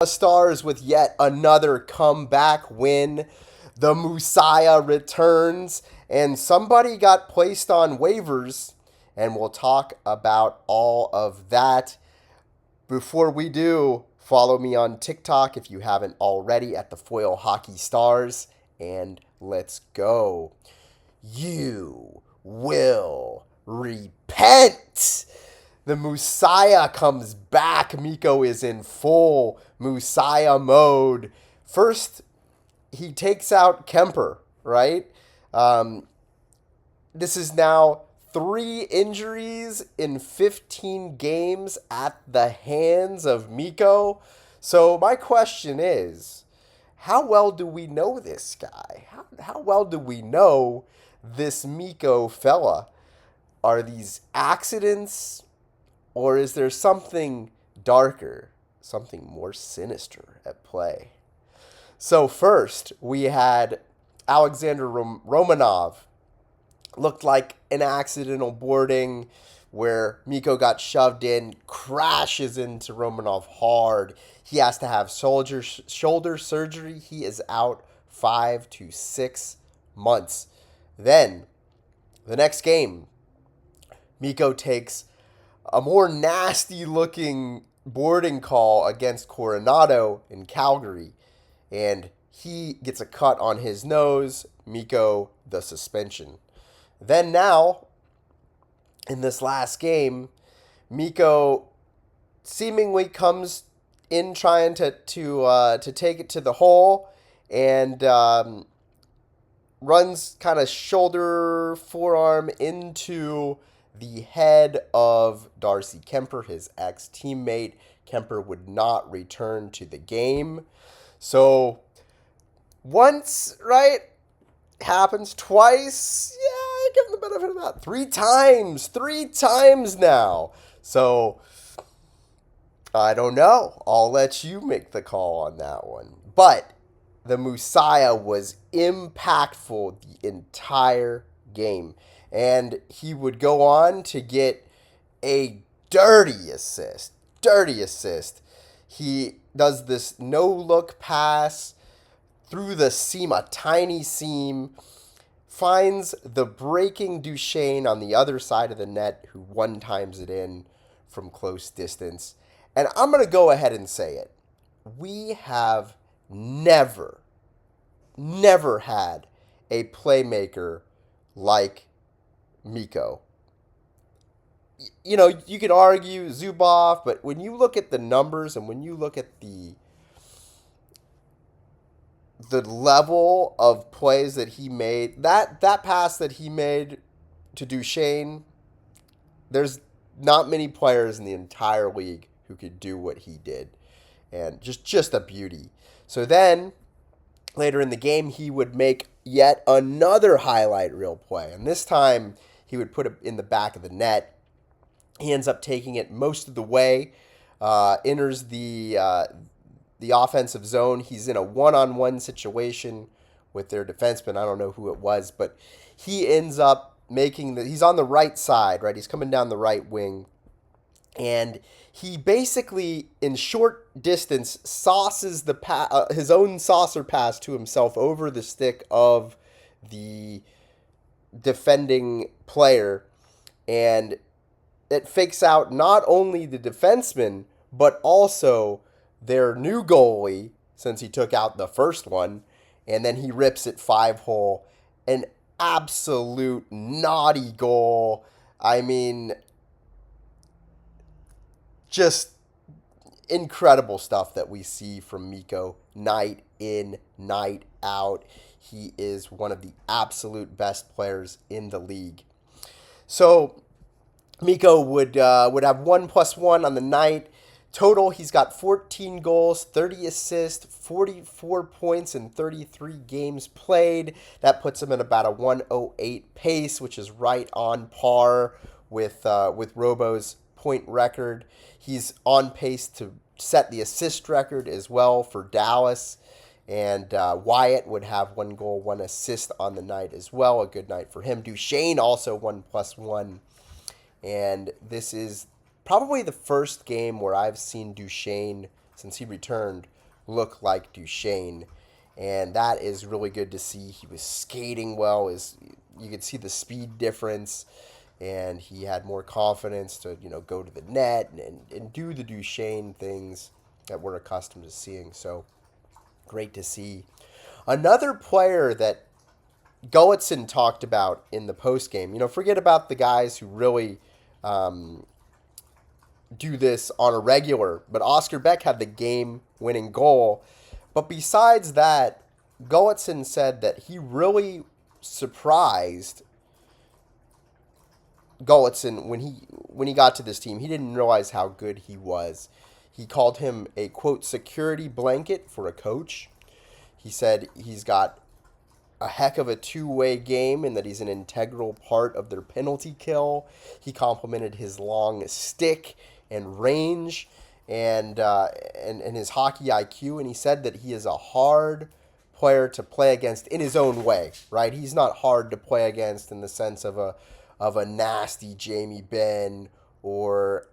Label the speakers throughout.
Speaker 1: Stars with yet another comeback win. The Moosiah returns, and somebody got placed on waivers, and we'll talk about all of that. Before we do, follow me on TikTok if you haven't already at TheFoilHockey Stars, and let's go. You will repent. The Moosiah comes back. Mikko is in full Moosiah mode. First, he takes out Kemper, right? This is now 3 injuries in 15 games at the hands of Mikko. So my question is, how well do we know this guy? How well do we know this Mikko fella? Are these accidents? Or is there something darker, something more sinister at play? So first, we had Alexander Romanov. Looked like an accidental boarding where Mikko got shoved in, crashes into Romanov hard. He has to have shoulder surgery. He is out 5 to 6 months. Then, the next game, Mikko takes a more nasty looking boarding call against Coronado in Calgary, and he gets a cut on his nose. Mikko, the suspension. Then now, in this last game, Mikko seemingly comes in trying to take it to the hole, and runs kind of shoulder forearm into the head of Darcy Kuemper, his ex-teammate. Kuemper would not return to the game. So once, right, happens. Twice, yeah, I give him the benefit of that. Three times now. So I don't know. I'll let you make the call on that one. But the Moosiah was impactful the entire game. And he would go on to get a dirty assist. He does this no-look pass through the seam, a tiny seam, finds the breaking Duchesne on the other side of the net, who one-times it in from close distance. And I'm going to go ahead and say it. We have never had a playmaker like Mikko. You know, you could argue Zubov, but when you look at the numbers and when you look at the level of plays that he made, that pass that he made to Duchesne, there's not many players in the entire league who could do what he did. And just a beauty. So then, later in the game, he would make yet another highlight reel play. And this time, he would put it in the back of the net. He ends up taking it most of the way, enters the offensive zone. He's in a one-on-one situation with their defenseman. I don't know who it was, but he ends up he's on the right side, right? He's coming down the right wing. And he basically, in short distance, sauces his own saucer pass to himself over the stick of the defending player, and it fakes out not only the defenseman but also their new goalie, since he took out the first one, and then he rips it 5-hole. An absolute naughty goal. I mean, just incredible stuff that we see from Mikko night in, night out. He is one of the absolute best players in the league. So Mikko would have 1+1 on the night. Total, he's got 14 goals, 30 assists, 44 points in 33 games played. That puts him at about a 108 pace, which is right on par with Robo's point record. He's on pace to set the assist record as well for Dallas. And Wyatt would have 1 goal, 1 assist on the night as well. A good night for him. Duchesne also 1+1. And this is probably the first game where I've seen Duchesne since he returned look like Duchesne. And that is really good to see. He was skating well. You could see the speed difference, and he had more confidence to go to the net and do the Duchesne things that we're accustomed to seeing. So great to see. Another player that Gulletson talked about in the post game. Forget about the guys who really do this on a regular, but Oscar Beck had the game-winning goal. But besides that, Gulletson said that he really surprised Gulletson when he got to this team. He didn't realize how good he was. He called him a, quote, security blanket for a coach. He said he's got a heck of a two-way game and that he's an integral part of their penalty kill. He complimented his long stick and range and his hockey IQ, and he said that he is a hard player to play against in his own way, right? He's not hard to play against in the sense of a nasty Jamie Benn or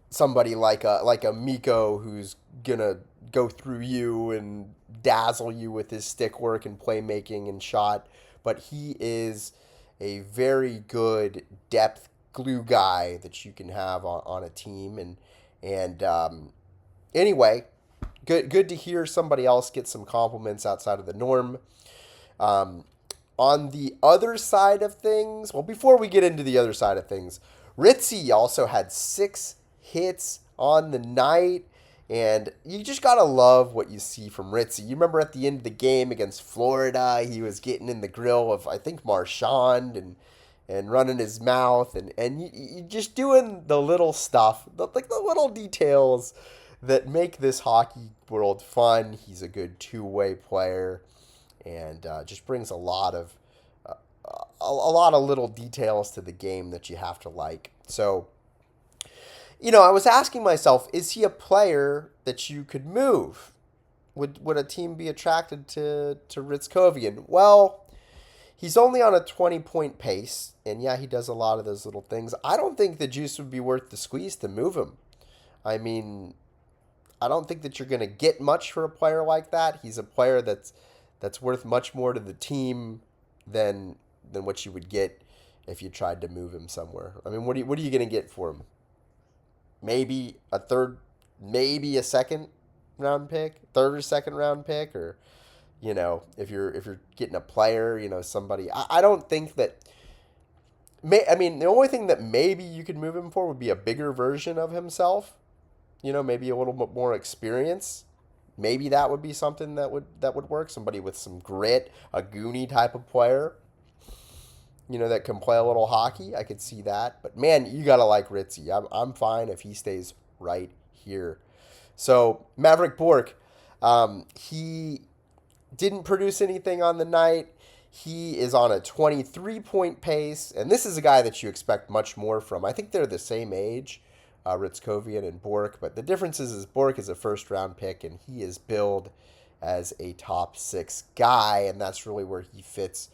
Speaker 1: somebody like a Mikko who's gonna go through you and dazzle you with his stick work and playmaking and shot, but he is a very good depth glue guy that you can have on a team. And anyway, good to hear somebody else get some compliments outside of the norm. On the other side of things, well, before we get into the other side of things, Ritzy also had 6 hits on the night. And you just got to love what you see from Ritzy. You remember at the end of the game against Florida, he was getting in the grill of, I think, Marchand and running his mouth. And you just doing the little stuff, the little details that make this hockey world fun. He's a good two-way player and just brings a lot of little details to the game that you have to like. So, I was asking myself, is he a player that you could move? Would a team be attracted to Ritzkovian? Well, he's only on a 20-point pace, and yeah, he does a lot of those little things. I don't think the juice would be worth the squeeze to move him. I mean, I don't think that you're going to get much for a player like that. He's a player that's worth much more to the team than what you would get if you tried to move him somewhere. I mean, what are you going to get for him? Maybe a third, maybe a second round pick, third or second round pick, or if you're getting a player, somebody. I don't think that. The only thing that maybe you could move him for would be a bigger version of himself. Maybe a little bit more experience. Maybe that would be something that would work. Somebody with some grit, a Goonie type of player. That can play a little hockey. I could see that. But, man, you got to like Ritzy. I'm fine if he stays right here. So, Maverick Bourque, he didn't produce anything on the night. He is on a 23-point pace. And this is a guy that you expect much more from. I think they're the same age, Ritzkovian and Bourque. But the difference is Bourque is a first-round pick, and he is billed as a top 6 guy. And that's really where he fits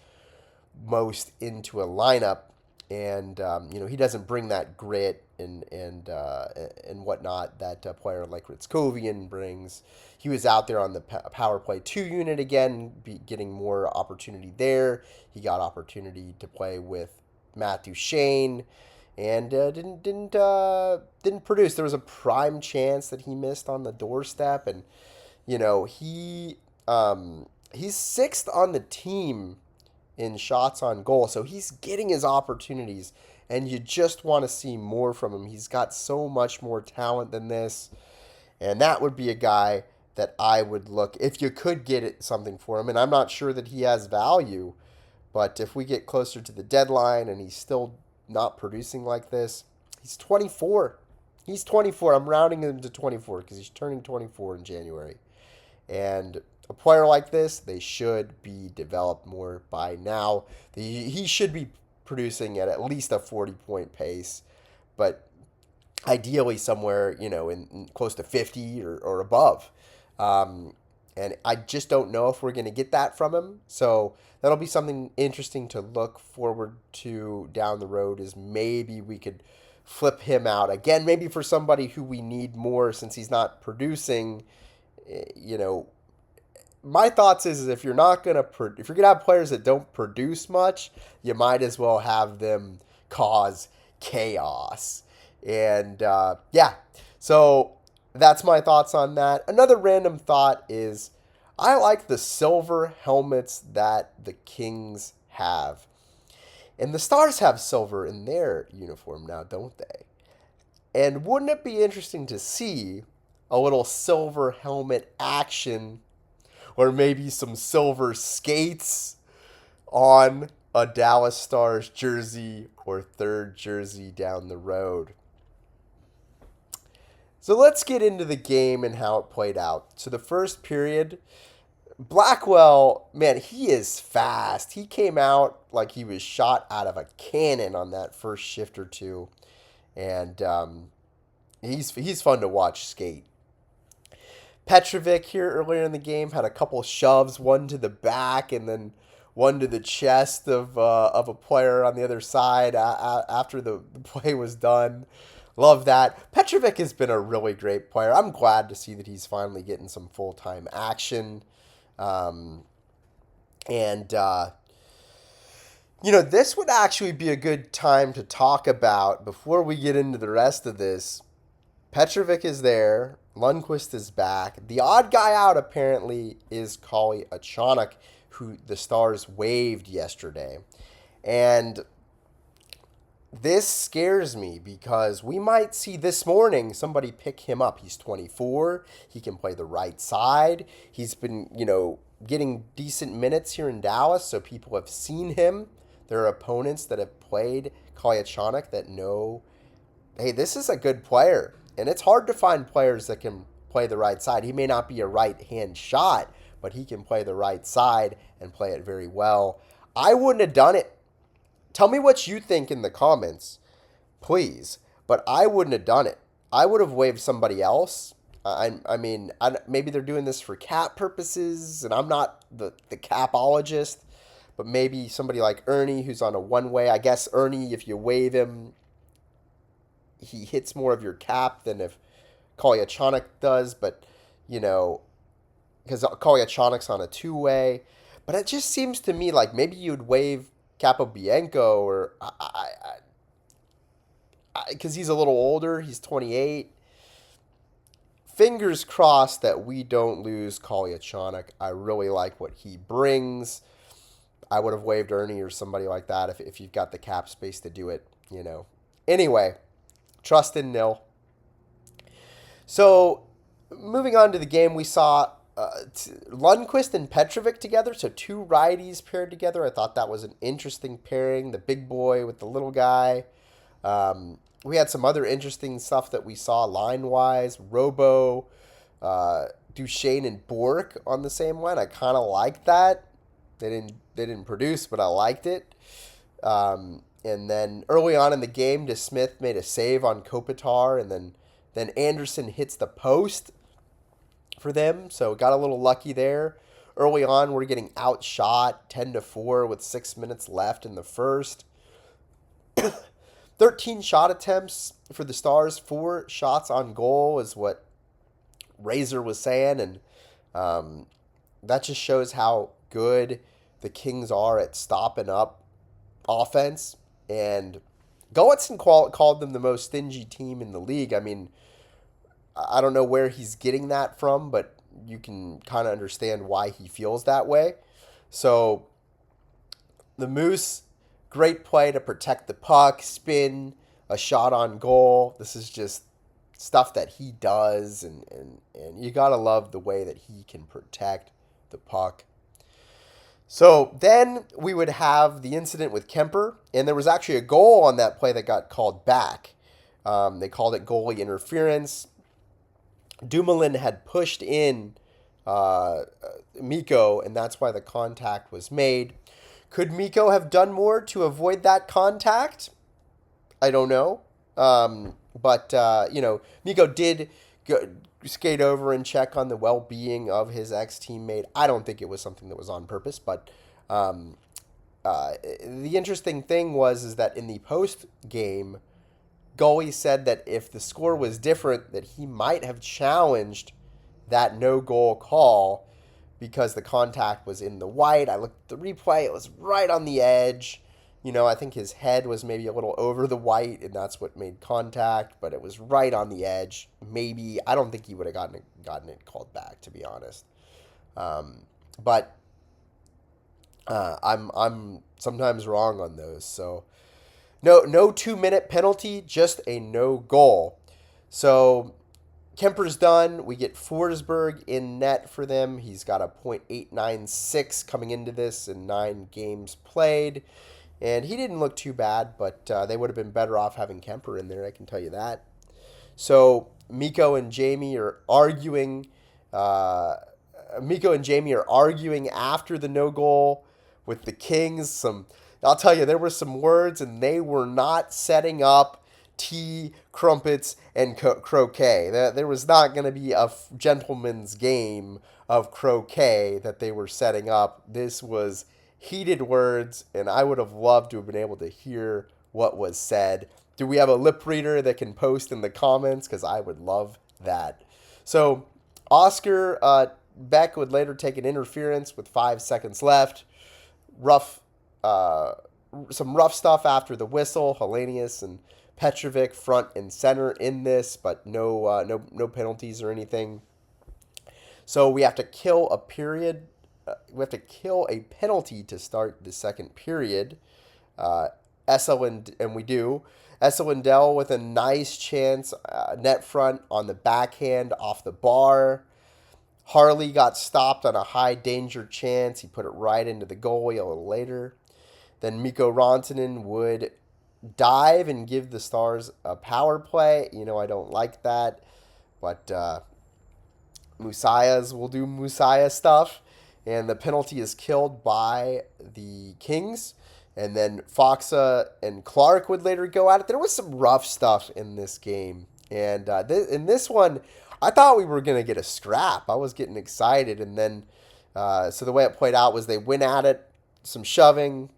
Speaker 1: most into a lineup, and he doesn't bring that grit and whatnot that a player like Ritzkovian brings. He was out there on the power play 2 unit again, getting more opportunity there. He got opportunity to play with Matt Duchesne, and didn't produce. There was a prime chance that he missed on the doorstep, and he's 6th on the team in shots on goal. So he's getting his opportunities, and you just want to see more from him. He's got so much more talent than this, and that would be a guy that I would look, if you could get something for him, and I'm not sure that he has value, but if we get closer to the deadline and he's still not producing like this, he's 24. He's 24. I'm rounding him to 24 because he's turning 24 in January. And a player like this, they should be developed more by now. He should be producing at least a 40-point pace, but ideally somewhere, in close to 50 or above. And I just don't know if we're going to get that from him. So that'll be something interesting to look forward to down the road, is maybe we could flip him out. Again, maybe for somebody who we need more since he's not producing, you know, my thoughts is if you're not gonna if you're gonna have players that don't produce much, you might as well have them cause chaos. And yeah, so that's my thoughts on that. Another random thought is I like the silver helmets that the Kings have. And the Stars have silver in their uniform now, don't they? And wouldn't it be interesting to see a little silver helmet action or maybe some silver skates on a Dallas Stars jersey or third jersey down the road? So let's get into the game and how it played out. So the first period, Blackwell, man, he is fast. He came out like he was shot out of a cannon on that first shift or two. And he's fun to watch skate. Petrovic here earlier in the game had a couple shoves, one to the back and then one to the chest of a player on the other side after the play was done. Love that. Petrovic has been a really great player. I'm glad to see that he's finally getting some full-time action. This would actually be a good time to talk about, before we get into the rest of this, Petrovic is there. Lundqvist is back. The odd guy out, apparently, is Kolyachonok, who the Stars waived yesterday. And this scares me because we might see this morning somebody pick him up. He's 24. He can play the right side. He's been, getting decent minutes here in Dallas, so people have seen him. There are opponents that have played Kolyachonok that know, hey, this is a good player. And it's hard to find players that can play the right side. He may not be a right-hand shot, but he can play the right side and play it very well. I wouldn't have done it. Tell me what you think in the comments, please. But I wouldn't have done it. I would have waived somebody else. Maybe they're doing this for cap purposes, and I'm not the capologist, but maybe somebody like Ernie who's on a one-way. I guess Ernie, if you waive him, he hits more of your cap than if Kolyachonok does, but, because Kolyachonok's on a two-way. But it just seems to me like maybe you'd waive Capobianco or because he's a little older. He's 28. Fingers crossed that we don't lose Kolyachonok. I really like what he brings. I would have waived Ernie or somebody like that if you've got the cap space to do it, Anyway, trust in nil. So, moving on to the game, we saw Lundqvist and Petrovic together, so two righties paired together. I thought that was an interesting pairing, the big boy with the little guy. We had some other interesting stuff that we saw line-wise. Robo, Duchesne, and Bork on the same line. I kind of liked that. They didn't produce, but I liked it. And then early on in the game, DeSmith made a save on Kopitar, and then Anderson hits the post for them, so got a little lucky there. Early on, we're getting outshot 10-4 with 6 minutes left in the first. 13 shot attempts for the Stars, 4 shots on goal is what Razor was saying, and that just shows how good the Kings are at stopping up offense. And Golitzin called them the most stingy team in the league. I mean, I don't know where he's getting that from, but you can kind of understand why he feels that way. So the Moose, great play to protect the puck, spin, a shot on goal. This is just stuff that he does, and you got to love the way that he can protect the puck. So then we would have the incident with Kemper, and there was actually a goal on that play that got called back. They called it goalie interference. Dumoulin had pushed in Mikko, and that's why the contact was made. Could Mikko have done more to avoid that contact? I don't know. But Mikko did skate over and check on the well-being of his ex-teammate. I don't think it was something that was on purpose, but the interesting thing is that in the post-game, goalie said that if the score was different, that he might have challenged that no-goal call because the contact was in the white. I looked at the replay. It was right on the edge. I think his head was maybe a little over the white, and that's what made contact, but it was right on the edge. Maybe. I don't think he would have gotten it called back, to be honest. But I'm sometimes wrong on those. So no 2-minute penalty, just a no goal. So Kemper's done. We get Forsberg in net for them. He's got a .896 coming into this in 9 games played. And he didn't look too bad, but they would have been better off having Kemper in there, I can tell you that. So Mikko and Jamie are arguing. Mikko and Jamie are arguing after the no goal with the Kings. I'll tell you, there were some words, and they were not setting up tea, crumpets, and croquet. There was not going to be a gentleman's game of croquet that they were setting up. This was heated words, and I would have loved to have been able to hear what was said. Do we have a lip reader that can post in the comments? Because I would love that. So Oscar Beck would later take an interference with 5 seconds left. Some rough stuff after the whistle. Hellenius and Petrovic front and center in this, but no penalties or anything. So we have to kill a period. We have to kill a penalty to start the second period. And we do. Essa Lindell with a nice chance, net front on the backhand off the bar. Harley got stopped on a high danger chance. He put it right into the goalie a little later. Then Mikko Rantanen would dive and give the Stars a power play. I don't like that, but Moosiahs will do Moosiah stuff. And the penalty is killed by the Kings. And then Foxa and Clark would later go at it. There was some rough stuff in this game. And in this one, I thought we were going to get a scrap. I was getting excited. And then, so the way it played out was they went at it, some shoving.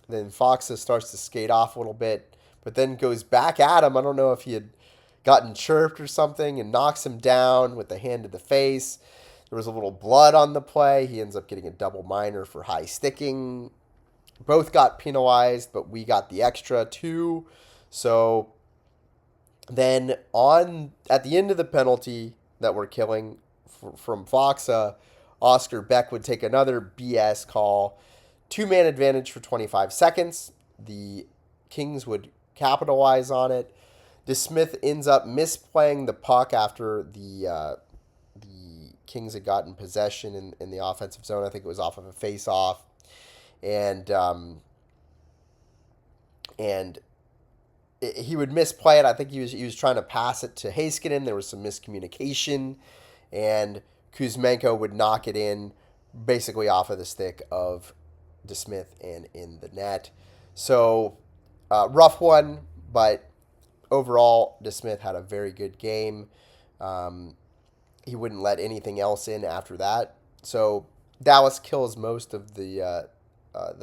Speaker 1: Then Foxa starts to skate off a little bit, but then goes back at him. I don't know if he had gotten chirped or something, and knocks him down with the hand to the face. There was a little blood on the play. He ends up getting a double minor for high sticking. Both got penalized, but we got the extra too. So then at the end of the penalty that we're killing from Foxa, Oscar Beck would take another BS call. 2-man advantage for 25 seconds. The Kings would capitalize on it. DeSmith ends up misplaying the puck after the Kings had gotten possession in the offensive zone. I think it was off of a face-off. And he would misplay it. I think he was trying to pass it to Heiskanen. There was some miscommunication. And Kuzmenko would knock it in basically off of the stick of DeSmith and in the net. So rough one, but overall DeSmith had a very good game. He wouldn't let anything else in after that. So Dallas kills most of the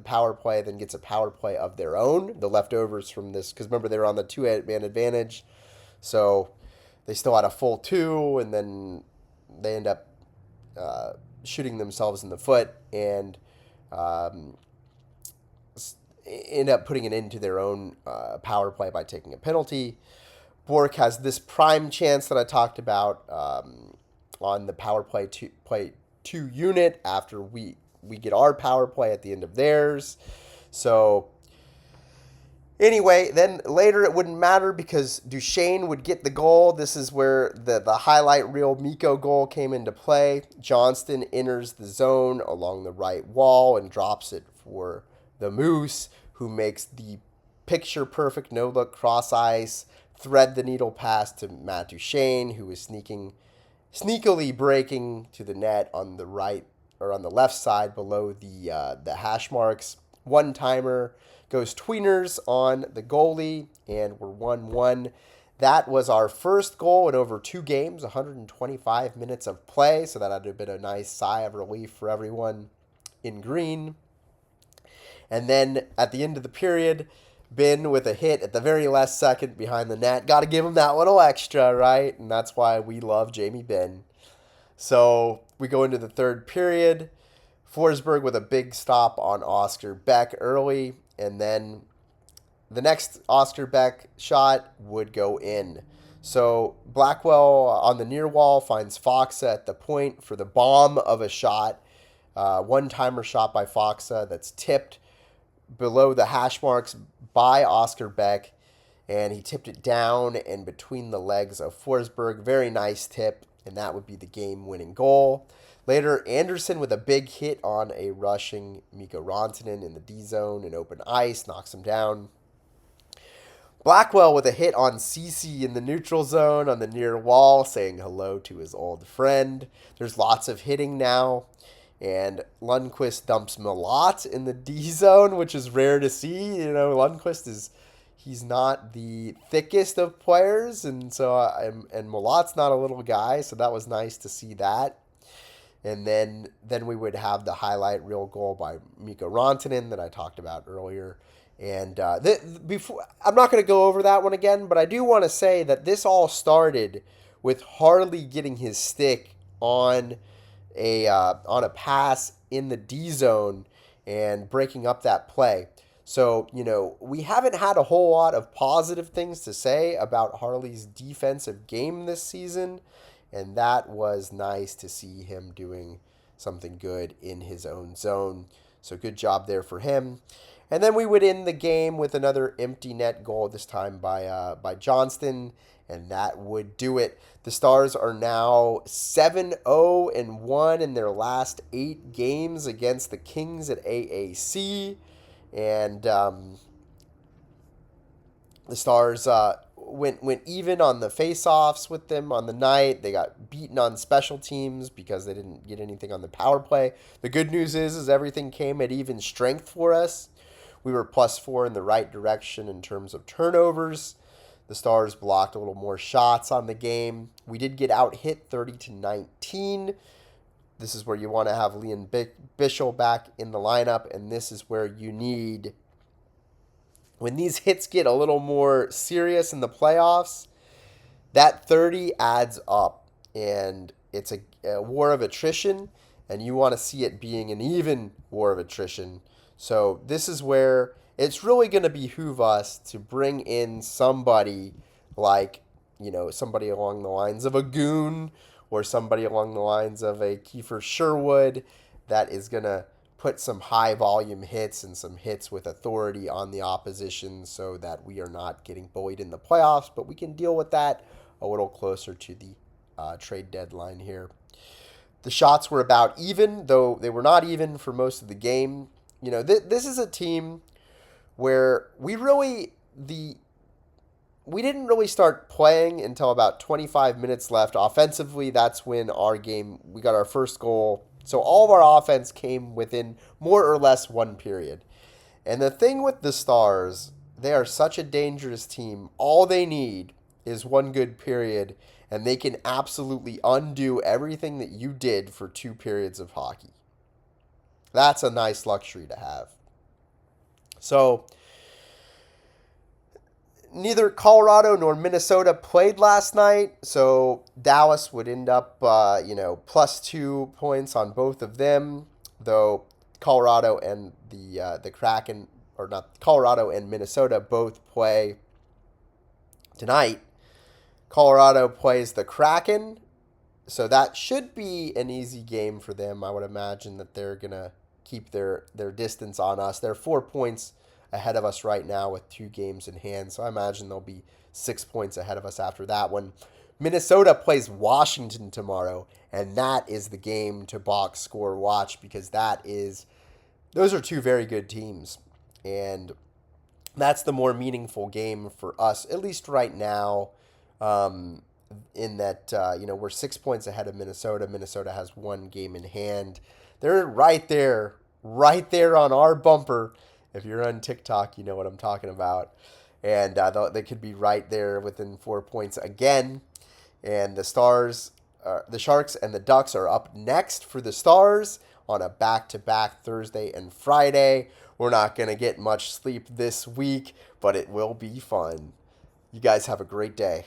Speaker 1: power play, then gets a power play of their own, the leftovers from this, because remember they were on the 2-man advantage, so they still had a full 2, and then they end up shooting themselves in the foot and end up putting it into their own power play by taking a penalty. Bork has this prime chance that I talked about on the power play 2 unit after we get our power play at the end of theirs. So anyway, then later it wouldn't matter because Duchesne would get the goal. This is where the highlight reel Mikko goal came into play. Johnston enters the zone along the right wall and drops it for the Moose, who makes the picture-perfect no-look cross ice, thread the needle pass to Matt Duchesne, who is sneakily breaking to the net on the right or on the left side below the hash marks. One-timer goes tweeners on the goalie, and we're 1-1. That was our first goal in over 2 games, 125 minutes of play, so that had been a nice sigh of relief for everyone in green. And then at the end of the period, Bin with a hit at the very last second behind the net. Got to give him that little extra, right? And that's why we love Jamie Bin. So we go into the third period. Forsberg with a big stop on Oscar Beck early, and then the next Oscar Beck shot would go in. So Blackwell on the near wall finds Foxa at the point for the bomb of a shot. One-timer shot by Foxa that's tipped below the hash marks by Oscar Beck, and he tipped it down and between the legs of Forsberg. Very nice tip, and that would be the game-winning goal. Later, Anderson with a big hit on a rushing Mikko Rantanen in the D zone and open ice, knocks him down. Blackwell with a hit on Cece in the neutral zone on the near wall, saying hello to his old friend. There's lots of hitting now. And Lundqvist dumps Malott in the D zone, which is rare to see. You know, Lundqvist he's not the thickest of players, and so and Malott's not a little guy, so that was nice to see that. And then we would have the highlight reel goal by Mikko Rantanen that I talked about earlier. And before, I'm not going to go over that one again, but I do want to say that this all started with Harley getting his stick on a pass in the D zone and breaking up that play. So, you know, we haven't had a whole lot of positive things to say about Harley's defensive game this season, and that was nice to see him doing something good in his own zone. So good job there for him. And then we would end the game with another empty net goal, this time by Johnston, and that would do it. The Stars are now 7-0-1 in their last 8 games against the Kings at AAC. And the Stars went even on the face-offs with them on the night. They got beaten on special teams because they didn't get anything on the power play. The good news is everything came at even strength for us. We were +4 in the right direction in terms of turnovers. The Stars blocked a little more shots on the game. We did get out hit 30-19. This is where you want to have Liam Bichel back in the lineup, and this is where you need, when these hits get a little more serious in the playoffs, that 30 adds up, and it's a war of attrition, and you want to see it being an even war of attrition. So this is where it's really going to behoove us to bring in somebody like, you know, somebody along the lines of a Goon or somebody along the lines of a Kiefer Sherwood that is going to put some high volume hits and some hits with authority on the opposition so that we are not getting bullied in the playoffs, but we can deal with that a little closer to the trade deadline here. The shots were about even, though they were not even for most of the game. You know, this is a team where we didn't really start playing until about 25 minutes left. Offensively, that's when we got our first goal. So all of our offense came within more or less one period. And the thing with the Stars, they are such a dangerous team. All they need is one good period, and they can absolutely undo everything that you did for 2 periods of hockey. That's a nice luxury to have. So, neither Colorado nor Minnesota played last night, so Dallas would end up, +2 points on both of them, though Colorado and the Kraken, or not, Colorado and Minnesota both play tonight. Colorado plays the Kraken, so that should be an easy game for them. I would imagine that they're going to keep their distance on us. They're 4 points ahead of us right now with 2 games in hand, so I imagine they'll be 6 points ahead of us after that one. Minnesota plays Washington tomorrow, and that is the game to box score watch because those are 2 very good teams, and that's the more meaningful game for us, at least right now, in that we're 6 points ahead of Minnesota. Minnesota has 1 game in hand. They're right there on our bumper. If you're on TikTok, you know what I'm talking about. And they could be right there within 4 points again. And the Sharks and the Ducks are up next for the Stars on a back-to-back Thursday and Friday. We're not going to get much sleep this week, but it will be fun. You guys have a great day.